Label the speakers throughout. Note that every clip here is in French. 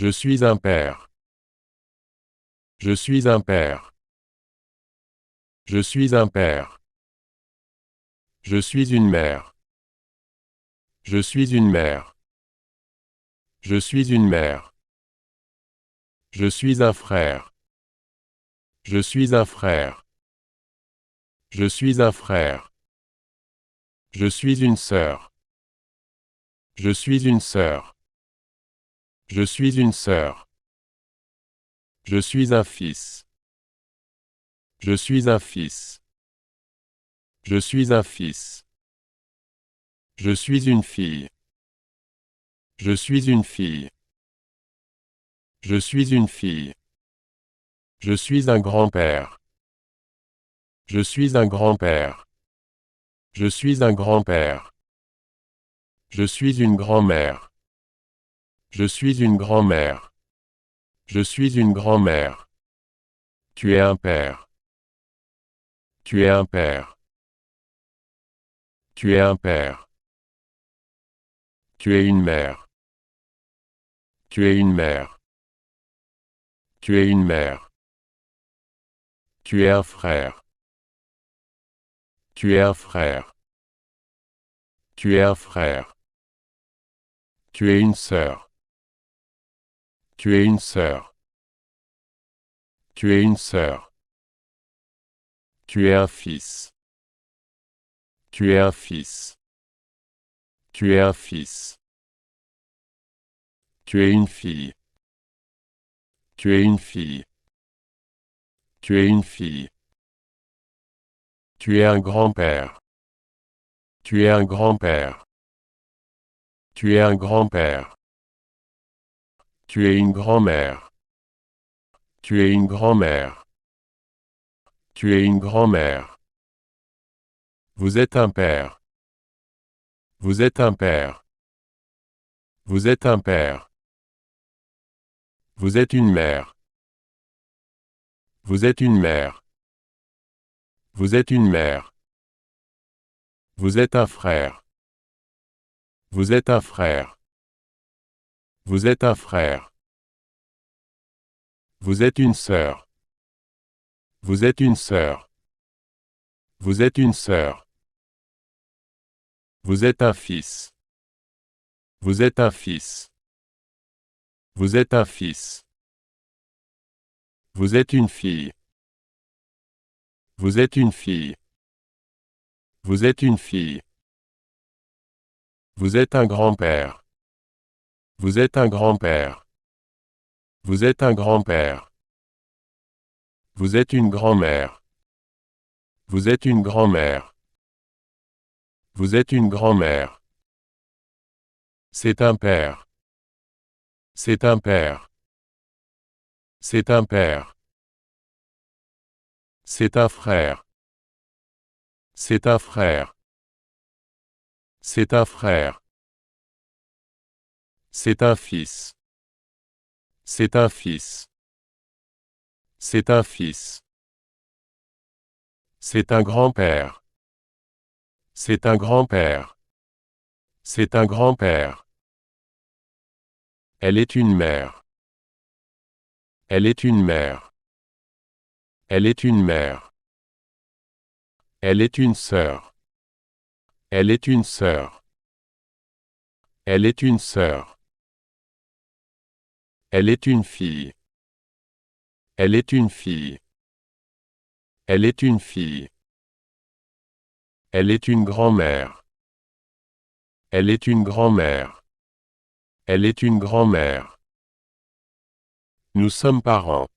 Speaker 1: Je suis un père. Je suis un père. Je suis un père. Je suis une mère. Je suis une mère. Je suis une mère. Je suis un frère. Je suis un frère. Je suis un frère. Je suis une sœur. Je suis une sœur. Je suis une sœur. Je suis un fils. Je suis un fils. Je suis un fils. Je suis une fille. Je suis une fille. Je suis une fille. Je suis un grand-père. Je suis un grand-père. Je suis un grand-père. Je suis une grand-mère. Je suis une grand-mère. Je suis une grand-mère. Tu es un père. Tu es un père. Tu es un père. Tu es une mère. Tu es une mère. Tu es une mère. Tu es un frère. Tu es un frère. Tu es un frère. Tu es une sœur. Tu es une sœur. Tu es une sœur. Tu es un fils. Tu es un fils. Tu es un fils. Tu es une fille. Tu es une fille. Tu es une fille. Tu es un grand-père. Tu es un grand-père. Tu es un grand-père. Tu es une grand-mère. Tu es une grand-mère. Tu es une grand-mère. Vous êtes un père. Vous êtes un père. Vous êtes un père. Vous êtes une mère. Vous êtes une mère. Vous êtes une mère. Vous êtes un frère. Vous êtes un frère. Vous êtes un frère. Vous êtes une sœur. Vous êtes une sœur. Vous êtes une sœur. Vous êtes un fils. Vous êtes un fils. Vous êtes un fils. Vous êtes une fille. Vous êtes une fille. Vous êtes une fille. Vous êtes un grand-père. Vous êtes un grand-père. Vous êtes un grand-père. Vous êtes une grand-mère. Vous êtes une grand-mère. Vous êtes une grand-mère. C'est un père. C'est un père. C'est un père. C'est un frère. C'est un frère. C'est un frère. C'est un fils. C'est un fils. C'est un fils. C'est un grand-père. C'est un grand-père. C'est un grand-père. Elle est une mère. Elle est une mère. Elle est une mère. Elle est une sœur. Elle est une sœur. Elle est une sœur. Elle est une fille. Elle est une fille. Elle est une fille. Elle est une grand-mère. Elle est une grand-mère. Elle est une grand-mère. Nous sommes parents.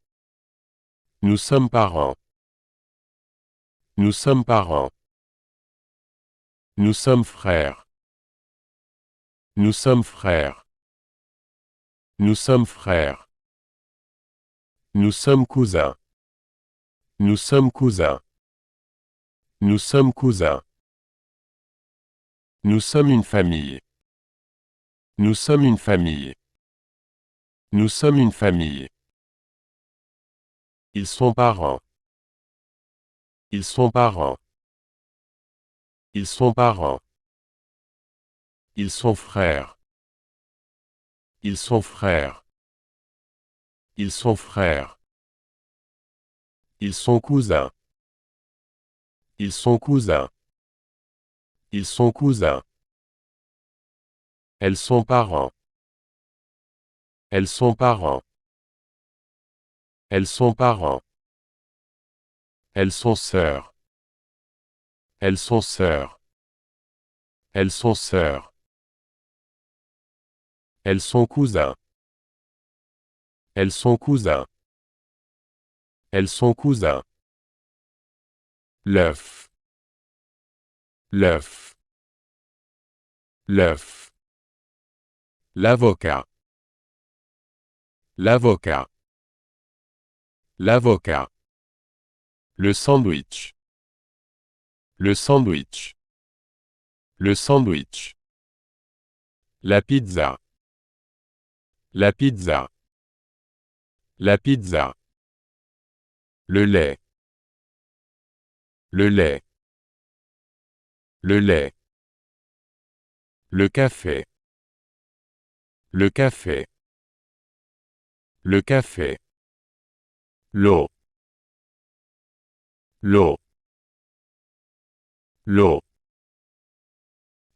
Speaker 1: Nous sommes parents. Nous sommes parents. Nous sommes frères. Nous sommes frères. Nous sommes frères. Nous sommes cousins. Nous sommes cousins. Nous sommes cousins. Nous sommes une famille. Nous sommes une famille. Nous sommes une famille. Ils sont parents. Ils sont parents. Ils sont parents. Ils sont frères. Ils sont frères. Ils sont frères. Ils sont cousins. Ils sont cousins. Ils sont cousins. Elles sont parents. Elles sont parents. Elles sont parents. Elles sont sœurs. Elles sont sœurs. Elles sont sœurs. Elles sont cousins. Elles sont cousins. Elles sont cousins. L'œuf. L'œuf. L'œuf. L'avocat. L'avocat. L'avocat. Le sandwich. Le sandwich. Le sandwich. La pizza. La pizza. La pizza. Le lait. Le lait. Le lait. Le café. Le café. Le café. L'eau. L'eau. L'eau.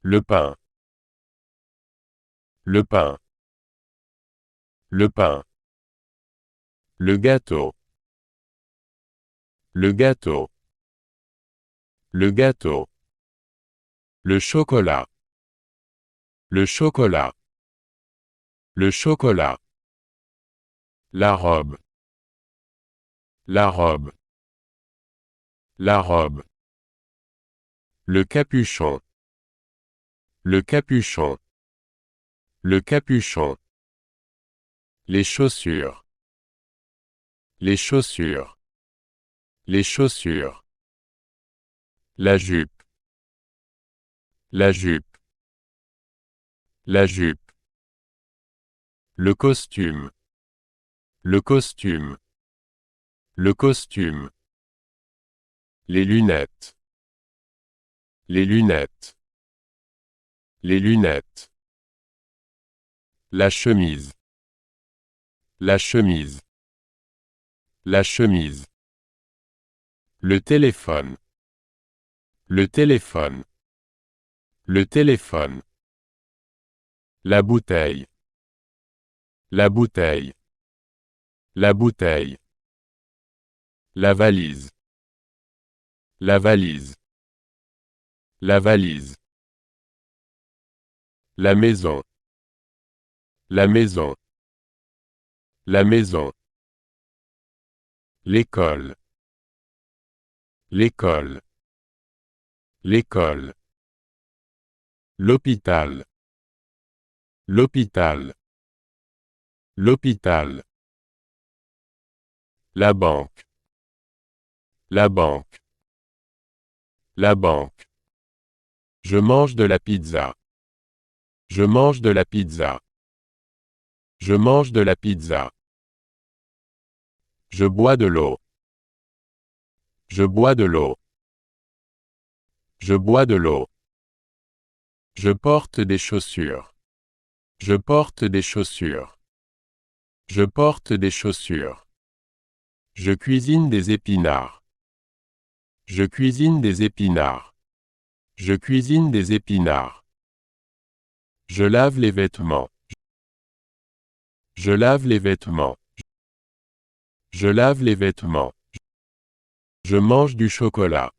Speaker 1: Le pain. Le pain. Le pain. Le gâteau. Le gâteau. Le gâteau. Le chocolat. Le chocolat. Le chocolat. La robe. La robe. La robe. Le capuchon. Le capuchon. Le capuchon. Les chaussures. Les chaussures. Les chaussures. La jupe. La jupe. La jupe. Le costume. Le costume. Le costume. Les lunettes. Les lunettes. Les lunettes. La chemise. La chemise. La chemise. Le téléphone. Le téléphone. Le téléphone. La bouteille. La bouteille. La bouteille. La valise. La valise. La valise. La maison. La maison. La maison. L'école. L'école. L'école. L'hôpital. L'hôpital. L'hôpital. La banque. La banque. La banque. Je mange de la pizza. Je mange de la pizza. Je mange de la pizza. Je bois de l'eau. Je bois de l'eau. Je bois de l'eau. Je porte des chaussures. Je porte des chaussures. Je porte des chaussures. Je cuisine des épinards. Je cuisine des épinards. Je cuisine des épinards. Je lave les vêtements. Je lave les vêtements. Je lave les vêtements. Je mange du chocolat.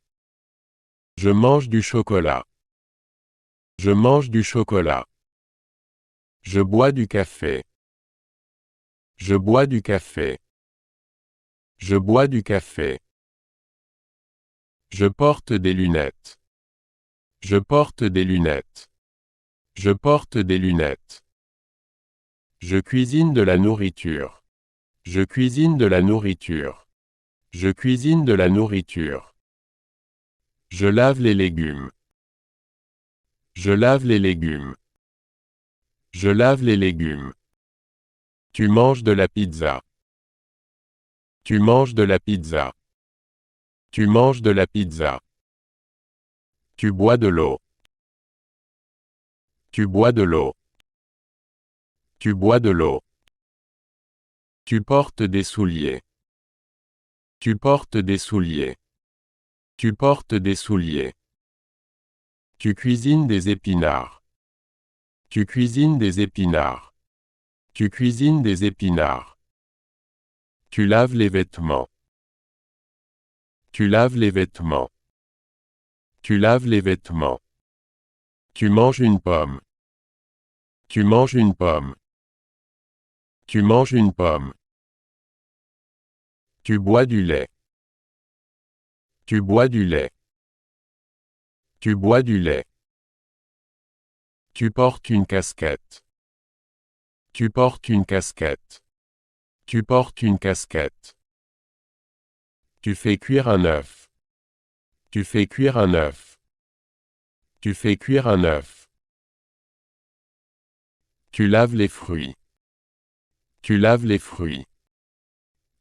Speaker 1: Je mange du chocolat. Je mange du chocolat. Je bois du café. Je bois du café. Je bois du café. Je porte des lunettes. Je porte des lunettes. Je porte des lunettes. Je cuisine de la nourriture. Je cuisine de la nourriture. Je cuisine de la nourriture. Je lave les légumes. Je lave les légumes. Je lave les légumes. Tu manges de la pizza. Tu manges de la pizza. Tu manges de la pizza. Tu bois de l'eau. Tu bois de l'eau. Tu bois de l'eau. Tu portes des souliers. Tu portes des souliers. Tu portes des souliers. Tu cuisines des épinards. Tu cuisines des épinards. Tu cuisines des épinards. Tu laves les vêtements. Tu laves les vêtements. Tu laves les vêtements. Tu manges une pomme. Tu manges une pomme. Tu manges une pomme. Tu bois du lait. Tu bois du lait. Tu bois du lait. Tu portes une casquette. Tu portes une casquette. Tu portes une casquette. Tu fais cuire un œuf. Tu fais cuire un œuf. Tu fais cuire un œuf. Tu laves les fruits. Tu laves les fruits.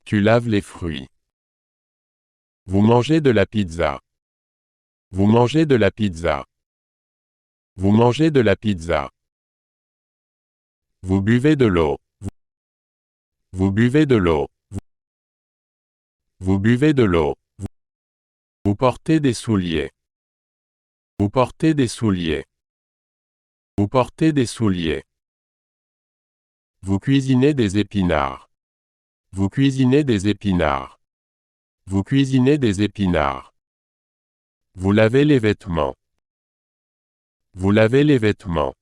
Speaker 1: Tu laves les fruits. Vous mangez de la pizza. Vous mangez de la pizza. Vous mangez de la pizza. Vous buvez de l'eau. Vous buvez de l'eau. Vous buvez de l'eau. Vous portez des souliers. Vous portez des souliers. Vous portez des souliers. Vous cuisinez des épinards. Vous cuisinez des épinards. Vous cuisinez des épinards. Vous lavez les vêtements. Vous lavez les vêtements.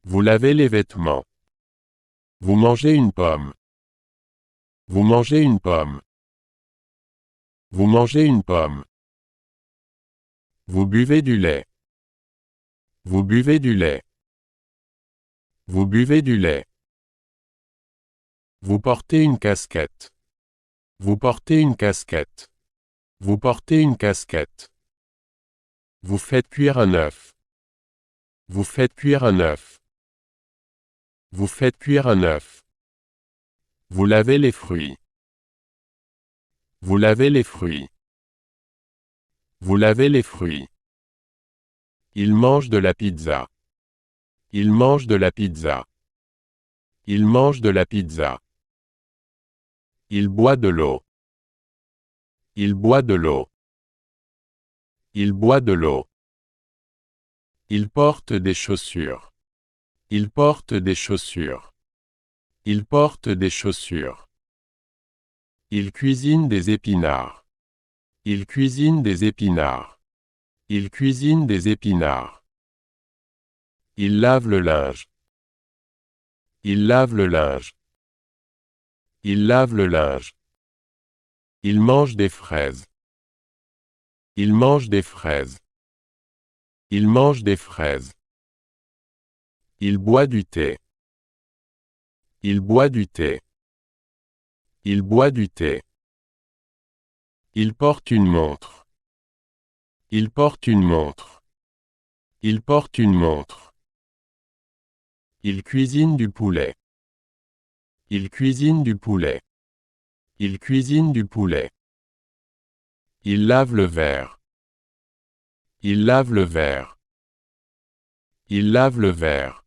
Speaker 1: Vous lavez les vêtements. Vous mangez une pomme. Vous mangez une pomme. Vous mangez une pomme. Vous buvez du lait. Vous buvez du lait. Vous buvez du lait. Vous portez une casquette. Vous portez une casquette. Vous portez une casquette. Vous faites cuire un œuf. Vous faites cuire un œuf. Vous faites cuire un œuf. Vous lavez les fruits. Vous lavez les fruits. Vous lavez les fruits. Il mange de la pizza. Il mange de la pizza. Il mange de la pizza. Il boit de l'eau. Il boit de l'eau. Il boit de l'eau. Il porte des chaussures. Il porte des chaussures. Il porte des chaussures. Il cuisine des épinards. Il cuisine des épinards. Il cuisine des épinards. Il lave le linge. Il lave le linge. Il lave le linge. Il mange des fraises. Il mange des fraises. Il mange des fraises. Il boit du thé. Il boit du thé. Il boit du thé. Il porte une montre. Il porte une montre. Il porte une montre. Il cuisine du poulet. Il cuisine du poulet. Il cuisine du poulet. Il lave le verre. Il lave le verre. Il lave le verre.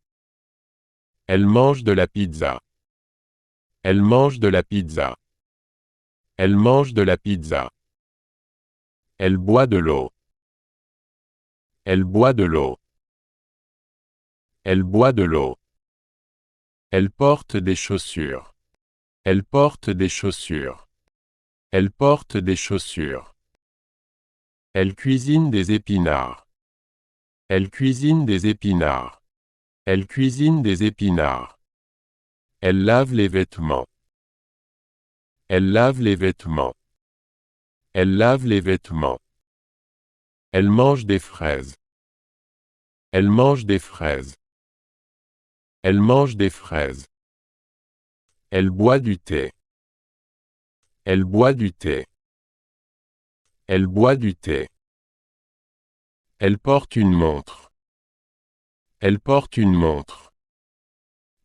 Speaker 1: Elle mange de la pizza. Elle mange de la pizza. Elle mange de la pizza. Elle boit de l'eau. Elle boit de l'eau. Elle boit de l'eau. Elle porte des chaussures. Elle porte des chaussures. Elle porte des chaussures. Elle cuisine des épinards. Elle cuisine des épinards. Elle cuisine des épinards. Elle lave les vêtements. Elle lave les vêtements. Elle lave les vêtements. Elle mange des fraises. Elle mange des fraises. Elle mange des fraises. Elle boit du thé. Elle boit du thé. Elle boit du thé. Elle porte une montre. Elle porte une montre.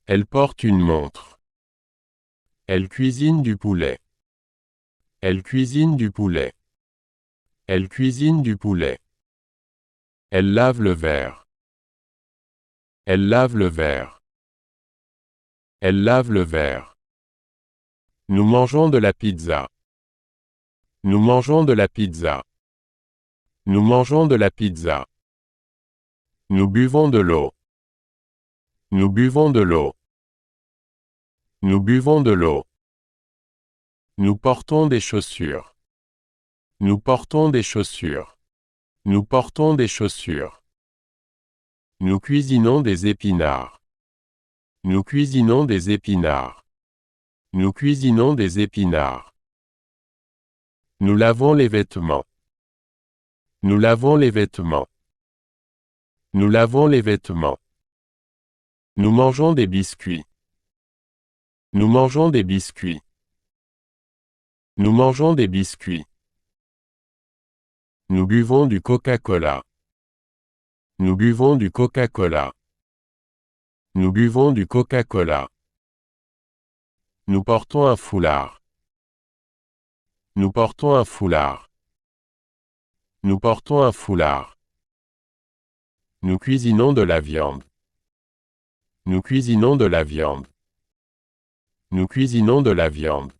Speaker 1: Elle porte une montre. Elle cuisine du poulet. Elle cuisine du poulet. Elle cuisine du poulet. Elle lave le verre. Elle lave le verre. Elle lave le verre. Nous mangeons de la pizza. Nous mangeons de la pizza. Nous mangeons de la pizza. Nous buvons de l'eau. Nous buvons de l'eau. Nous buvons de l'eau. Nous portons des chaussures. Nous portons des chaussures. Nous portons des chaussures. Nous cuisinons des épinards. Nous cuisinons des épinards. Nous cuisinons des épinards. Nous lavons les vêtements. Nous lavons les vêtements. Nous lavons les vêtements. Nous mangeons des biscuits. Nous mangeons des biscuits. Nous mangeons des biscuits. Nous buvons du Coca-Cola. Nous buvons du Coca-Cola. Nous buvons du Coca-Cola. Nous portons un foulard. Nous portons un foulard. Nous portons un foulard. Nous cuisinons de la viande. Nous cuisinons de la viande. Nous cuisinons de la viande.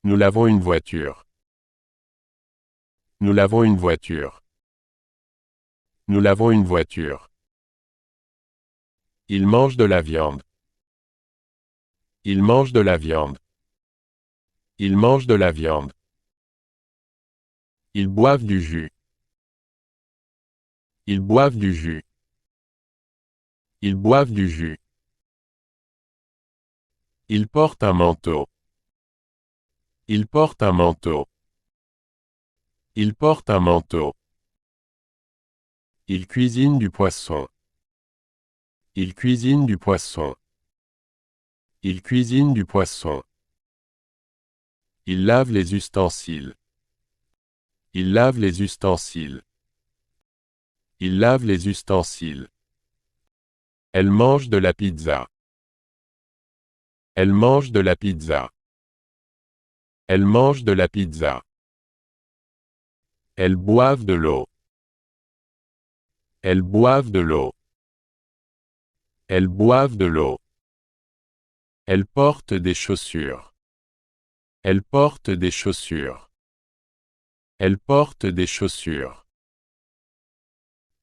Speaker 1: Nous lavons une voiture. Nous lavons une voiture. Nous lavons une voiture. Ils mangent de la viande. Ils mangent de la viande. Ils mangent de la viande. Ils boivent du jus. Ils boivent du jus. Ils boivent du jus. Ils portent un manteau. Ils portent un manteau. Ils portent un manteau. Ils cuisinent du poisson. Ils cuisinent du poisson. Ils cuisinent du poisson. Ils lavent les ustensiles. Ils lavent les ustensiles. Ils lavent les ustensiles. Elle mange de la pizza. Elle mange de la pizza. Elle mange de la pizza. Elles boivent de l'eau. Elles boivent de l'eau. Elles boivent de l'eau. Elles portent des chaussures. Elles portent des chaussures. Elles portent des chaussures.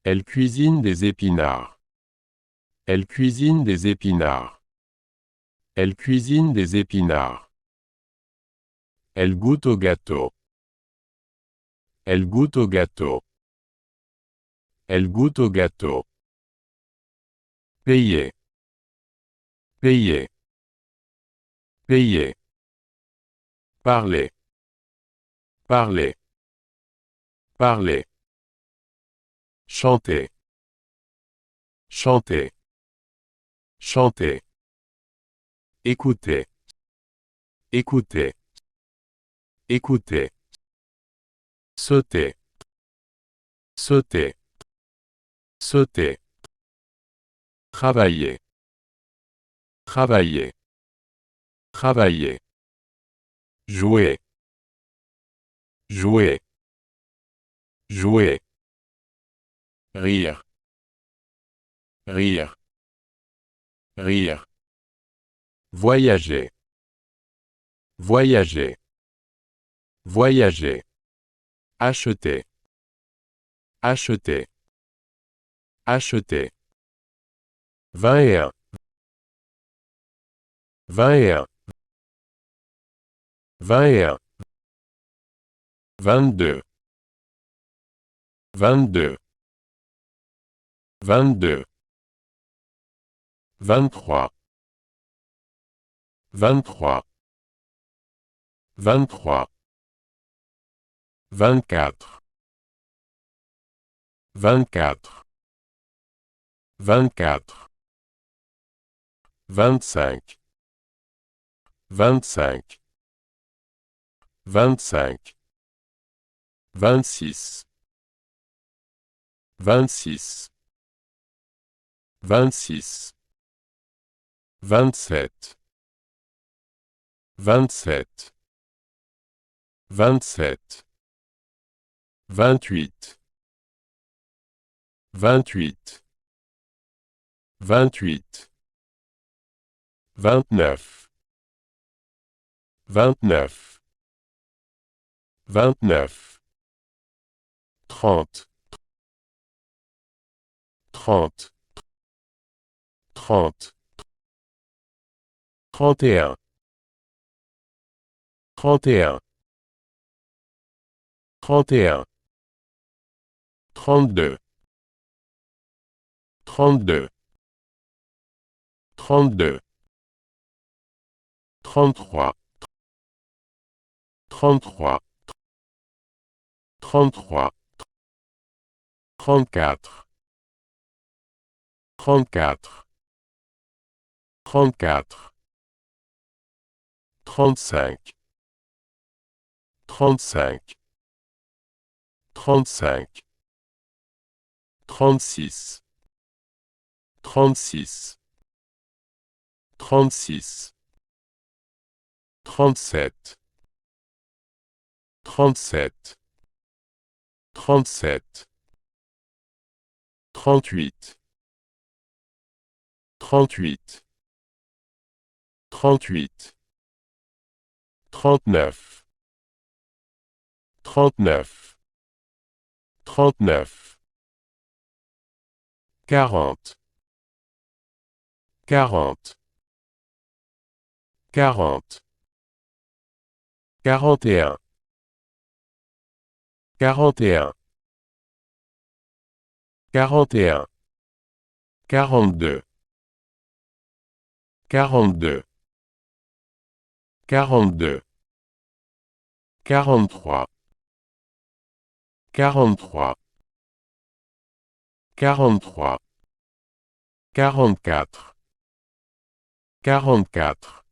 Speaker 1: Elles cuisinent des épinards. Elles cuisinent des épinards. Elles cuisinent des épinards. Elles goûtent au gâteau. Elles goûtent au gâteau. Elles goûtent au gâteau. Payer. Payer. Payer. Parler. Parler. Parler. Chanter. Chanter. Chanter. Écouter. Écouter. Écouter. Sauter. Sauter. Sauter. Travailler. Travailler. Travailler. Jouer. Jouer. Jouer. Rire. Rire. Rire. Voyager. Voyager. Voyager. Acheter. Acheter. Acheter. 21. 21. 21. 22. 22. 22. 23. 23. 23. 24. 24. 24. 25. 25. 25. 26. 26. 26. 27. 27. 27. 28. 28. 28. 29. 29, 29, 30, 30, 30, 31, 31, 31, 32, 32, 32, 33, 33, 33, 34, 34, 34, 35, 35, 35, 36, 36, 36, 37, 37, 37, 38, 38, 38, 39, 39, 39, 40, 40, 40, 41, 41, 41, 42, 42, 42, 43, 43, 43, 44, 44,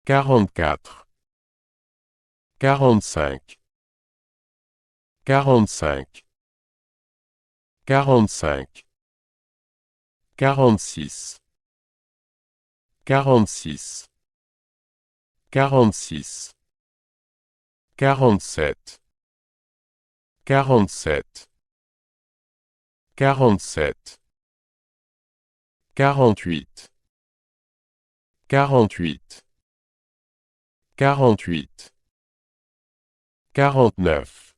Speaker 1: 44, 45, 45, 45, 46, 46, 46, 47, 47, 47, 48, 48, 48, 49,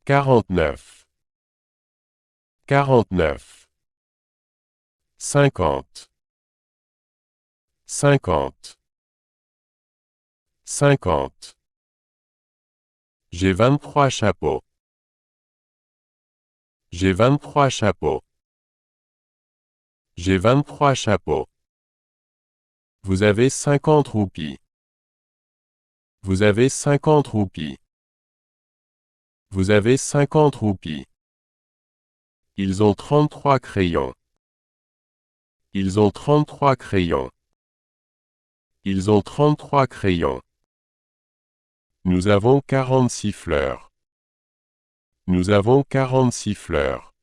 Speaker 1: 49, 49, 50, 50, 50. J'ai 23 chapeaux. J'ai 23 chapeaux. J'ai 23 chapeaux. Vous avez 50 roupies. Vous avez 50 roupies. Vous avez 50 roupies. Ils ont 33 crayons. Ils ont 33 crayons. Ils ont 33 crayons. Nous avons 46 fleurs. Nous avons 46 fleurs.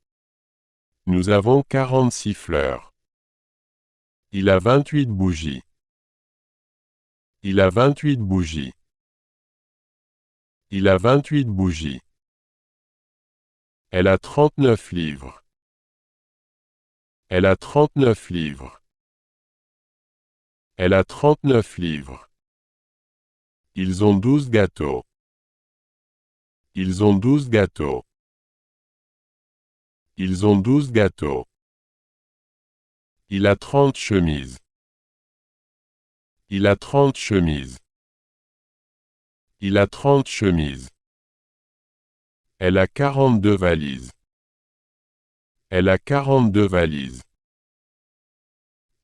Speaker 1: Nous avons 46 fleurs. Il a 28 bougies. Il a 28 bougies. Il a 28 bougies. Elle a 39 livres. Elle a 39 livres. Elle a 39 livres. Ils ont 12 gâteaux. Ils ont 12 gâteaux. Ils ont 12 gâteaux. Il a 30 chemises. Il a 30 chemises. Il a 30 chemises. Elle a 42 valises. Elle a 42 valises.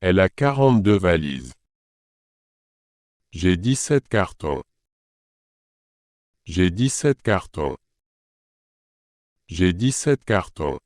Speaker 1: Elle a 42 valises. J'ai 17 cartons. J'ai 17 cartons. J'ai 17 cartons.